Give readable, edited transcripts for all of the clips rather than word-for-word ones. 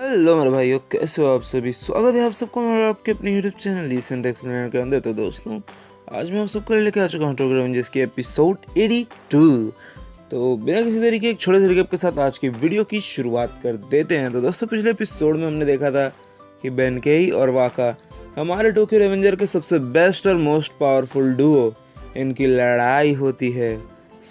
Hello मेरे भाइयों, कैसे हो आप सभी। स्वागत है आप सबको मेरे आपके अपने यूट्यूब चैनल लीसेंट एक्सप्लेनर के अंदर। तो दोस्तों, आज मैं आप सबको लेकर आ चुका हूँ टोक्यो रेवेंजर्स की एपिसोड 82। तो बिना किसी तरीके एक छोटे से रिकैप के साथ आज की वीडियो की शुरुआत कर देते हैं। तो दोस्तों, पिछले एपिसोड में हमने देखा था कि बेनकेई और वाका हमारे टोक्यो रेवेंजर के सबसे बेस्ट और मोस्ट पावरफुल डुओ, इनकी लड़ाई होती है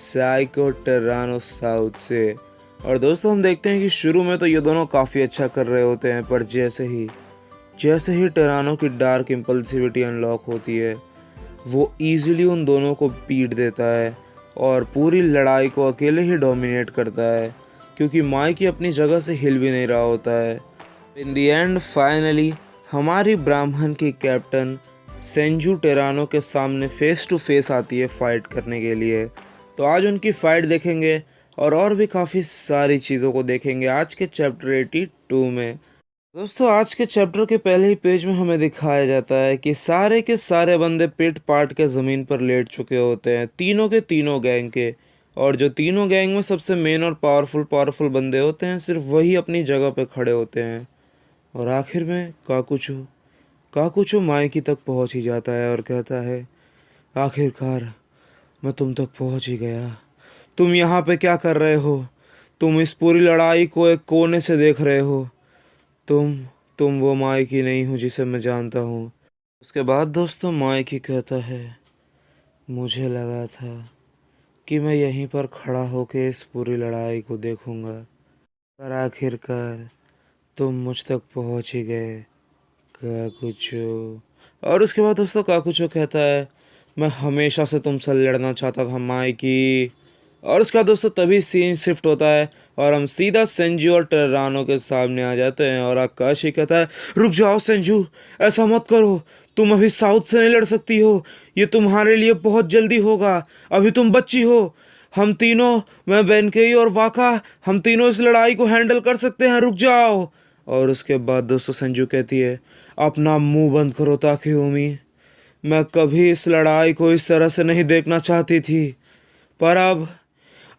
साइको टेरानोसाउथ से। और दोस्तों, हम देखते हैं कि शुरू में तो ये दोनों काफ़ी अच्छा कर रहे होते हैं, पर जैसे ही टेरानो की डार्क इम्पल्सिविटी अनलॉक होती है, वो इजीली उन दोनों को पीट देता है और पूरी लड़ाई को अकेले ही डोमिनेट करता है, क्योंकि माइकी अपनी जगह से हिल भी नहीं रहा होता है। इन दी एंड फाइनली हमारी ब्राह्मण की कैप्टन सेंजू टेरानो के सामने फेस टू फेस आती है फाइट करने के लिए। तो आज उनकी फाइट देखेंगे और भी काफ़ी सारी चीज़ों को देखेंगे आज के चैप्टर 82 में। दोस्तों, आज के चैप्टर के पहले ही पेज में हमें दिखाया जाता है कि सारे के सारे बंदे पिट पाट के ज़मीन पर लेट चुके होते हैं, तीनों के तीनों गैंग के। और जो तीनों गैंग में सबसे मेन और पावरफुल बंदे होते हैं, सिर्फ वही अपनी जगह पे खड़े होते हैं। और आखिर में काकुचो माइकी तक पहुंच ही जाता है और कहता है, आखिरकार मैं तुम तक पहुंच ही गया। तुम यहाँ पे क्या कर रहे हो? तुम इस पूरी लड़ाई को एक कोने से देख रहे हो। तुम वो माइकी नहीं हो जिसे मैं जानता हूँ। उसके बाद दोस्तों, माइकी कहता है, मुझे लगा था कि मैं यहीं पर खड़ा होके इस पूरी लड़ाई को देखूंगा, पर आखिरकार तुम मुझ तक पहुंच ही गए, काकुचो। और उसके बाद दोस्तों, काकुचो कहता है, मैं हमेशा से तुमसे लड़ना चाहता था माइकी। और उसके बाद दोस्तों, तभी सीन शिफ्ट होता है और हम सीधा सेंजू और टेरानो के सामने आ जाते हैं। और आकाशी कहता है, रुक जाओ सेंजू, ऐसा मत करो। तुम अभी साउथ से नहीं लड़ सकती हो, ये तुम्हारे लिए बहुत जल्दी होगा। अभी तुम बच्ची हो। हम तीनों, मैं बेनकेई और वाका, हम तीनों इस लड़ाई को हैंडल कर सकते हैं, रुक जाओ। और उसके बाद दोस्तों, संजू कहती है, अपना मुंह बंद करो ताकेयोमी। मैं कभी इस लड़ाई को इस तरह से नहीं देखना चाहती थी, पर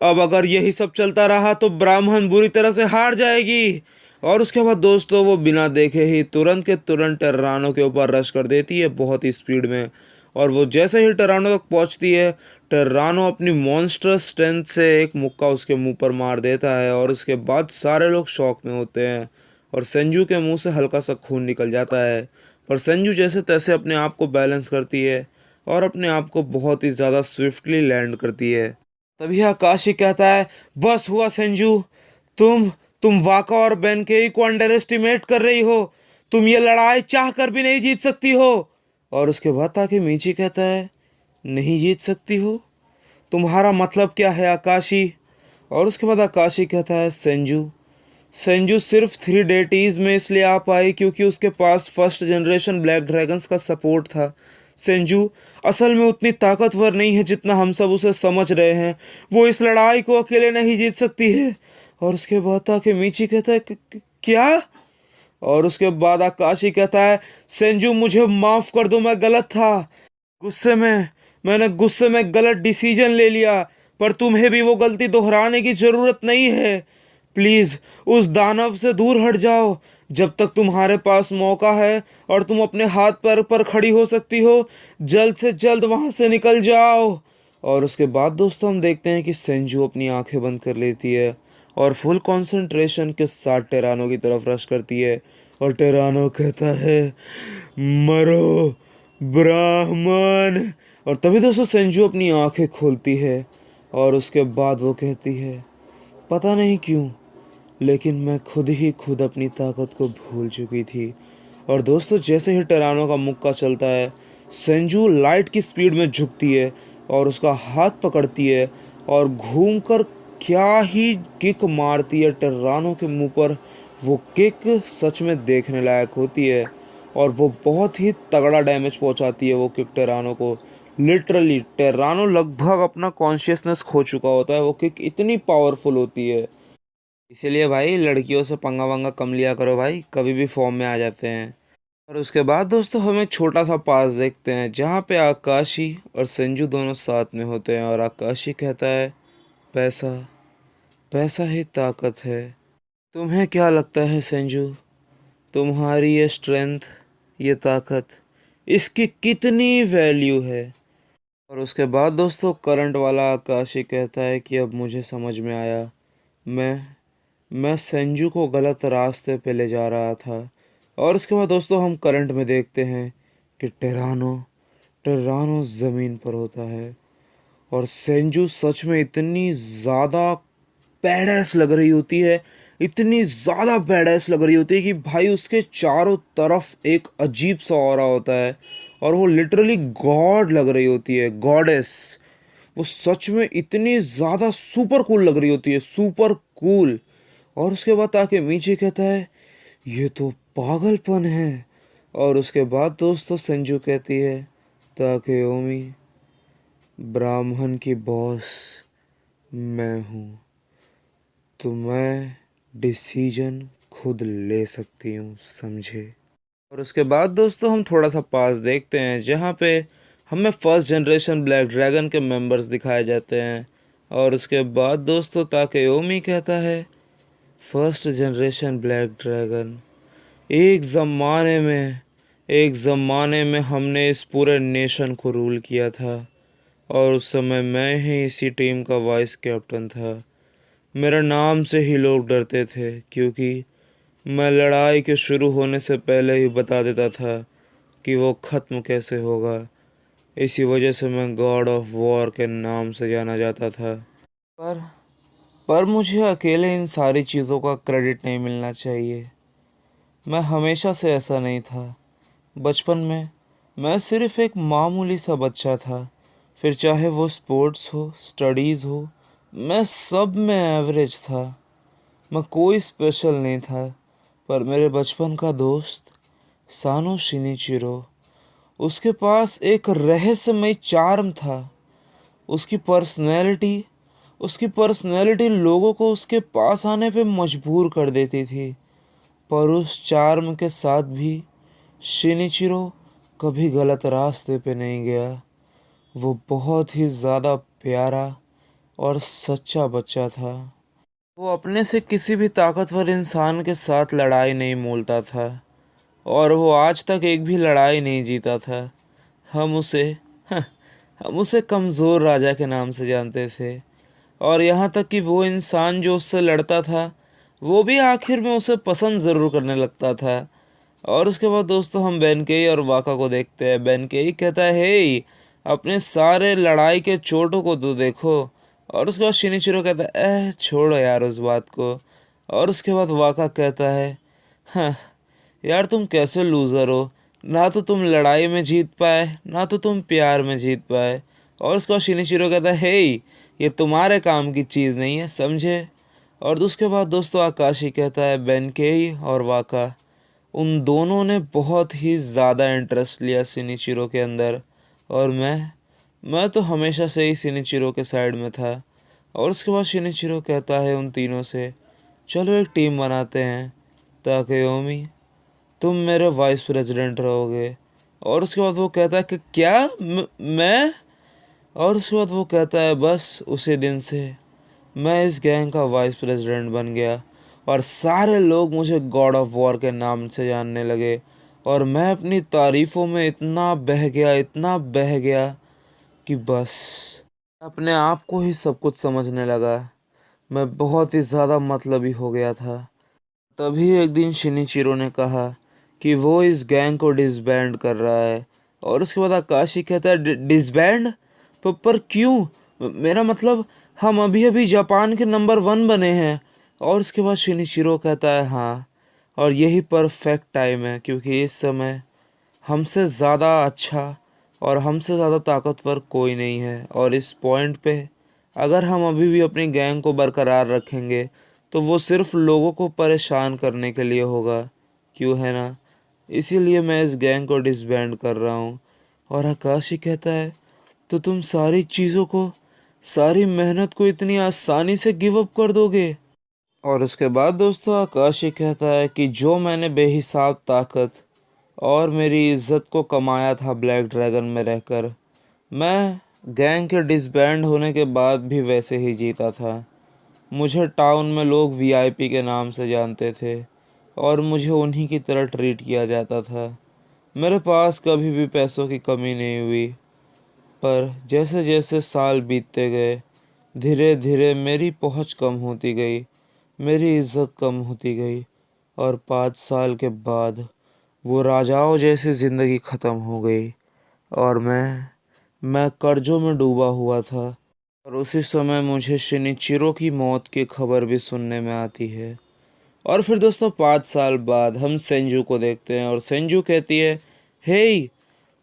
अब अगर यही सब चलता रहा तो ब्राह्मण बुरी तरह से हार जाएगी। और उसके बाद दोस्तों, वो बिना देखे ही तुरंत के तुरंत टेरानो के ऊपर रश कर देती है बहुत ही स्पीड में। और वो जैसे ही टेरानो तक पहुंचती है, टेरानो अपनी मॉन्स्टर स्ट्रेंथ से एक मुक्का उसके मुंह पर मार देता है। और उसके बाद सारे लोग शॉक में होते हैं और संजू के मुंह से हल्का सा खून निकल जाता है। पर संजू जैसे तैसे अपने आप को बैलेंस करती है और अपने आप को बहुत ही ज़्यादा स्विफ्टली लैंड करती है। तभी आकाशी कहता है, बस हुआ संजू, तुम तुम वाका और बेनकेई को अंडर एस्टिमेट कर रही हो। तुम ये लड़ाई चाह कर भी नहीं जीत सकती हो। और उसके बाद ताकि मीची कहता है, नहीं जीत सकती हो? तुम्हारा मतलब क्या है आकाशी? और उसके बाद आकाशी कहता है, संजू सिर्फ 3 डेटीज में इसलिए आ पाई क्योंकि उसके पास फर्स्ट जनरेशन ब्लैक ड्रैगन्स का सपोर्ट था। संजू असल में उतनी ताकतवर नहीं है जितना हम सब उसे समझ रहे हैं। वो इस लड़ाई को अकेले नहीं जीत सकती है। और उसके बाद ताकि मीची कहता है, क्या? और उसके बाद आकाशी कहता है, संजू मुझे माफ कर दो, मैं गलत था। गुस्से में मैंने गुस्से में गलत डिसीजन ले लिया, पर तुम्हें भी वो गलती दोहराने की जरूरत नहीं है। प्लीज उस दानव से दूर हट जाओ जब तक तुम्हारे पास मौका है और तुम अपने हाथ पैर पर खड़ी हो सकती हो। जल्द से जल्द वहां से निकल जाओ। और उसके बाद दोस्तों, हम देखते हैं कि सेंजू अपनी आंखें बंद कर लेती है और फुल कंसंट्रेशन के साथ टेरानो की तरफ रश करती है। और टेरानो कहता है, मरो ब्राह्मण। और तभी दोस्तों, सेंजू अपनी आंखें खोलती है और उसके बाद वो कहती है, पता नहीं क्यों, लेकिन मैं खुद ही खुद अपनी ताकत को भूल चुकी थी। और दोस्तों, जैसे ही टेरानो का मुक्का चलता है, सेंजू लाइट की स्पीड में झुकती है और उसका हाथ पकड़ती है और घूमकर क्या ही किक मारती है टेरानो के मुंह पर। वो किक सच में देखने लायक होती है और वो बहुत ही तगड़ा डैमेज पहुंचाती है वो किक टेरानो को। लिटरली टेरानो लगभग अपना कॉन्शियसनेस खो चुका होता है, वो किक इतनी पावरफुल होती है। इसीलिए भाई, लड़कियों से पंगा वंगा कम लिया करो भाई, कभी भी फॉर्म में आ जाते हैं। और उसके बाद दोस्तों, हम एक छोटा सा पास देखते हैं जहाँ पे आकाशी और संजू दोनों साथ में होते हैं। और आकाशी कहता है, पैसा पैसा ही ताकत है। तुम्हें क्या लगता है संजू, तुम्हारी ये स्ट्रेंथ, ये ताकत, इसकी कितनी वैल्यू है? और उसके बाद दोस्तों करंट वाला आकाशी कहता है कि अब मुझे समझ में आया, मैं मैं संजू को गलत रास्ते पे ले जा रहा था। और उसके बाद दोस्तों हम करंट में देखते हैं कि टेरानो टेरानो ज़मीन पर होता है। और संजू सच में इतनी ज़्यादा बैडैस लग रही होती है, इतनी ज़्यादा बैडैस लग रही होती है कि भाई उसके चारों तरफ एक अजीब सा ऑरा होता है और वो लिटरली गॉड लग रही होती है, गॉडेस। वो सच में इतनी ज़्यादा सुपर कूल लग रही होती है, सुपर कूल। और उसके बाद आके मीचे कहता है ये तो पागलपन है। और उसके बाद दोस्तों संजू कहती है ताके ओमी, ब्राह्मण की बॉस मैं हूँ, तो मैं डिसीजन खुद ले सकती हूँ, समझे? और उसके बाद दोस्तों हम थोड़ा सा पास देखते हैं जहाँ पे हमें फर्स्ट जनरेशन ब्लैक ड्रैगन के मेंबर्स दिखाए जाते हैं। और उसके बाद दोस्तों ताकेयोमी कहता है फर्स्ट जनरेशन ब्लैक ड्रैगन, एक ज़माने में हमने इस पूरे नेशन को रूल किया था और उस समय मैं ही इसी टीम का वाइस कैप्टन था। मेरा नाम से ही लोग डरते थे क्योंकि मैं लड़ाई के शुरू होने से पहले ही बता देता था कि वो ख़त्म कैसे होगा। इसी वजह से मैं गॉड ऑफ वॉर के नाम से जाना जाता था। पर पर मुझे अकेले इन सारी चीज़ों का क्रेडिट नहीं मिलना चाहिए। मैं हमेशा से ऐसा नहीं था। बचपन में मैं सिर्फ एक मामूली सा बच्चा था, फिर चाहे वो स्पोर्ट्स हो, स्टडीज़ हो, मैं सब में एवरेज था। मैं कोई स्पेशल नहीं था। पर मेरे बचपन का दोस्त सानो शिनिचिरो, उसके पास एक रहस्यमय चार्म था। उसकी पर्सनैलिटी उसकी पर्सनैलिटी लोगों को उसके पास आने पे मजबूर कर देती थी। पर उस चार्म के साथ भी शिनिचिरो कभी गलत रास्ते पे नहीं गया। वो बहुत ही ज़्यादा प्यारा और सच्चा बच्चा था। वो अपने से किसी भी ताकतवर इंसान के साथ लड़ाई नहीं मोलता था और वो आज तक एक भी लड़ाई नहीं जीता था। हम उसे हम उसे कमज़ोर राजा के नाम से जानते थे। और यहाँ तक कि वो इंसान जो उससे लड़ता था वो भी आखिर में उसे पसंद ज़रूर करने लगता था। और उसके बाद दोस्तों हम बेनकेई और वाका को देखते हैं। बेनकेई कहता है हे, अपने सारे लड़ाई के चोटों को तो देखो। और उसके बाद शिनिचिरो कहता है छोड़ो यार उस बात को। और उसके बाद वाका कहता है हाँ यार तुम कैसे लूज़र हो, ना तो तुम लड़ाई में जीत पाए ना तो तुम प्यार में जीत पाए। और उसके बाद शिनिचिरो कहता है हे, ये तुम्हारे काम की चीज़ नहीं है, समझे? और उसके बाद दोस्तों आकाशी कहता है बेनकेई और वाका, उन दोनों ने बहुत ही ज़्यादा इंटरेस्ट लिया शिनिचिरो के अंदर। और मैं तो हमेशा से ही शिनिचिरो के साइड में था। और उसके बाद शिनिचिरो कहता है उन तीनों से चलो एक टीम बनाते हैं, ताकेयोमी तुम मेरे वाइस प्रेसिडेंट रहोगे। और उसके बाद वो कहता है कि क्या मैं? और उसके बाद वो कहता है बस उसी दिन से मैं इस गैंग का वाइस प्रेसिडेंट बन गया और सारे लोग मुझे गॉड ऑफ वॉर के नाम से जानने लगे। और मैं अपनी तारीफ़ों में इतना बह गया कि बस अपने आप को ही सब कुछ समझने लगा। मैं बहुत ही ज़्यादा मतलबी हो गया था। तभी एक दिन शिनिचिरो ने कहा कि वो इस गैंग को डिसबैंड कर रहा है। और उसके बाद आकाशी कहता है डिसबैंड? पर क्यों? मेरा मतलब हम अभी अभी जापान के नंबर 1 बने हैं। और उसके बाद शिनिचिरो कहता है हाँ, और यही परफेक्ट टाइम है क्योंकि इस समय हमसे ज़्यादा अच्छा और हमसे ज़्यादा ताकतवर कोई नहीं है। और इस पॉइंट पे अगर हम अभी भी अपनी गैंग को बरकरार रखेंगे तो वो सिर्फ लोगों को परेशान करने के लिए होगा, क्यों है ना? इसीलिए मैं इस गैंग को डिसबैंड कर रहा हूँ। और आकाशी कहता है तो तुम सारी चीज़ों को, सारी मेहनत को इतनी आसानी से गिव अप कर दोगे? और उसके बाद दोस्तों आकाशी कहता है कि जो मैंने बेहिसाब ताकत और मेरी इज्जत को कमाया था ब्लैक ड्रैगन में रहकर, मैं गैंग के डिसबैंड होने के बाद भी वैसे ही जीता था। मुझे टाउन में लोग वीआईपी के नाम से जानते थे और मुझे उन्हीं की तरह ट्रीट किया जाता था। मेरे पास कभी भी पैसों की कमी नहीं हुई, पर जैसे जैसे साल बीतते गए धीरे धीरे मेरी पहुंच कम होती गई, मेरी इज्जत कम होती गई और 5 साल के बाद वो राजाओं जैसी ज़िंदगी ख़त्म हो गई और मैं कर्जों में डूबा हुआ था। और उसी समय मुझे शिनिचिरो की मौत की खबर भी सुनने में आती है। और फिर दोस्तों 5 साल बाद हम सेंजू को देखते हैं और सेंजू कहती है, हे,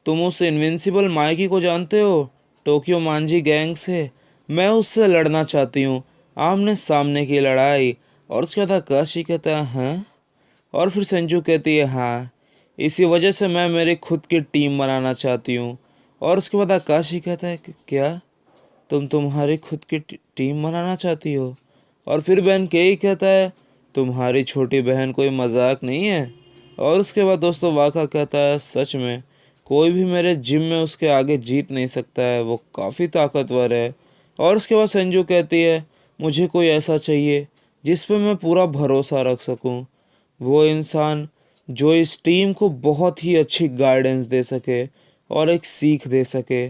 तुम उस इनविंसिबल माइकी को जानते हो, टोक्यो मांजी गैंग से? मैं उससे लड़ना चाहती हूँ, आमने सामने की लड़ाई। और उसके बाद आकाशी कहता है, हाँ? और फिर संजू कहती है, हाँ, इसी वजह से मैं मेरी खुद की टीम बनाना चाहती हूँ। और उसके बाद आकाशी कहता है कि क्या तुम तुम्हारी खुद की टीम बनाना चाहती हो? और फिर बहन केई कहता है, तुम्हारी छोटी बहन कोई मजाक नहीं है। और उसके बाद दोस्तों वाका कहता है, सच में कोई भी मेरे जिम में उसके आगे जीत नहीं सकता है, वो काफ़ी ताकतवर है। और उसके बाद संजू कहती है, मुझे कोई ऐसा चाहिए जिस पे मैं पूरा भरोसा रख सकूं, वो इंसान जो इस टीम को बहुत ही अच्छी गाइडेंस दे सके और एक सीख दे सके।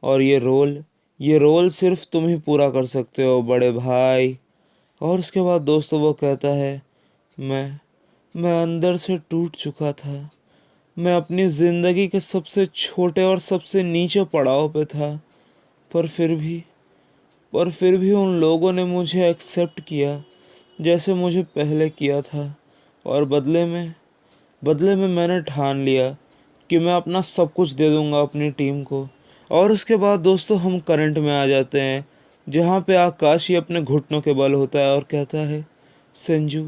और ये रोल सिर्फ तुम ही पूरा कर सकते हो बड़े भाई। और उसके बाद दोस्तों वो कहता है, मैं मैं अंदर से टूट चुका था। मैं अपनी ज़िंदगी के सबसे छोटे और सबसे नीचे पड़ाव पे था, पर फिर भी उन लोगों ने मुझे एक्सेप्ट किया जैसे मुझे पहले किया था। और बदले में मैंने ठान लिया कि मैं अपना सब कुछ दे दूंगा अपनी टीम को। और उसके बाद दोस्तों हम करंट में आ जाते हैं, जहाँ पे आकाशी अपने घुटनों के बल होता है और कहता है, संजू,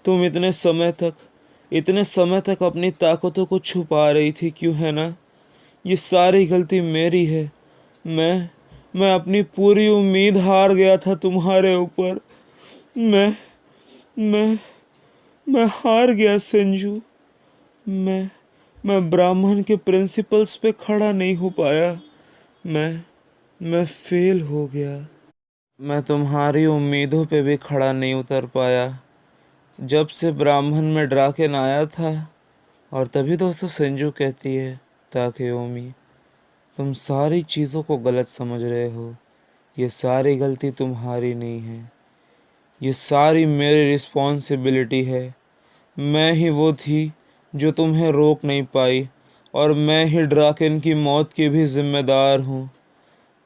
तुम इतने समय तक अपनी ताकतों को छुपा रही थी, क्यों है ना? ये सारी गलती मेरी है। मैं अपनी पूरी उम्मीद हार गया था तुम्हारे ऊपर। मैं मैं मैं हार गया संजू। मैं मैं ब्राह्मण के प्रिंसिपल्स पे खड़ा नहीं हो पाया। मैं फेल हो गया। मैं तुम्हारी उम्मीदों पे भी खड़ा नहीं उतर पाया जब से ब्राह्मण में ड्राकेन आया था। और तभी दोस्तों संजू कहती है, ताकेओमी, तुम सारी चीज़ों को गलत समझ रहे हो। ये सारी गलती तुम्हारी नहीं है, ये सारी मेरी रिस्पॉन्सिबिलिटी है। मैं ही वो थी जो तुम्हें रोक नहीं पाई और मैं ही ड्राकेन की मौत की भी जिम्मेदार हूँ।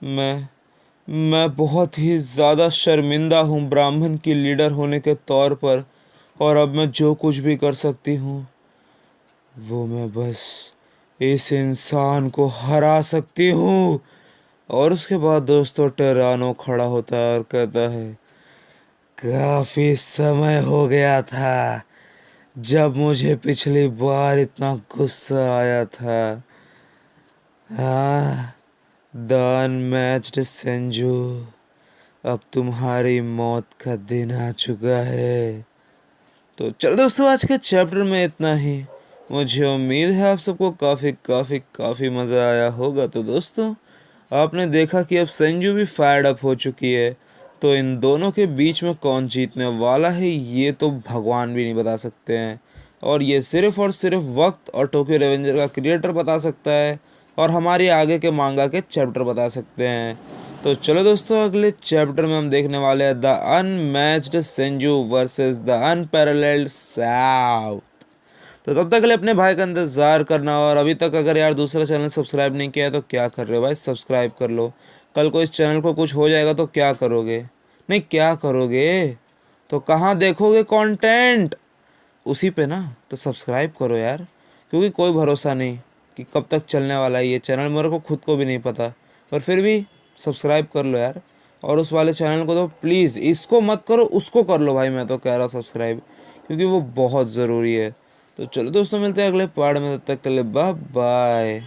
मैं बहुत ही ज़्यादा शर्मिंदा हूँ ब्राह्मण की लीडर होने के तौर पर। और अब मैं जो कुछ भी कर सकती हूँ वो मैं बस इस इंसान को हरा सकती हूँ। और उसके बाद दोस्तों टेरानो खड़ा होता है और कहता है, काफ़ी समय हो गया था जब मुझे पिछली बार इतना गुस्सा आया था। हाँ, द अनमैच्ड संजू, अब तुम्हारी मौत का दिन आ चुका है। तो चलो दोस्तों, आज के चैप्टर में इतना ही। मुझे उम्मीद है आप सबको काफ़ी काफ़ी काफ़ी मज़ा आया होगा। तो दोस्तों, आपने देखा कि अब संजू भी फायर्ड अप हो चुकी है, तो इन दोनों के बीच में कौन जीतने वाला है ये तो भगवान भी नहीं बता सकते हैं। और ये सिर्फ और सिर्फ वक्त और टोक्यो रेवेंजर का क्रिएटर बता सकता है और हमारी आगे के मांगा के चैप्टर बता सकते हैं। तो चलो दोस्तों, अगले चैप्टर में हम देखने वाले हैं the unmatched Senju versus the unparalleled south. तो तब तक के लिए अपने भाई का इंतज़ार करना। और अभी तक अगर यार दूसरा चैनल सब्सक्राइब नहीं किया है तो क्या कर रहे हो भाई, सब्सक्राइब कर लो। कल को इस चैनल को कुछ हो जाएगा तो क्या करोगे? नहीं, क्या करोगे तो कहाँ देखोगे कंटेंट? उसी पे ना। तो सब्सक्राइब करो यार, क्योंकि कोई भरोसा नहीं कि कब तक चलने वाला है ये चैनल, मेरे को खुद को भी नहीं पता। पर फिर भी सब्सक्राइब कर लो यार। और उस वाले चैनल को तो प्लीज़, इसको मत करो, उसको कर लो भाई, मैं तो कह रहा हूँ सब्सक्राइब, क्योंकि वो बहुत ज़रूरी है। तो चलो दोस्तों, मिलते हैं अगले पार्ट में, तब तक के लिए बाय बाय।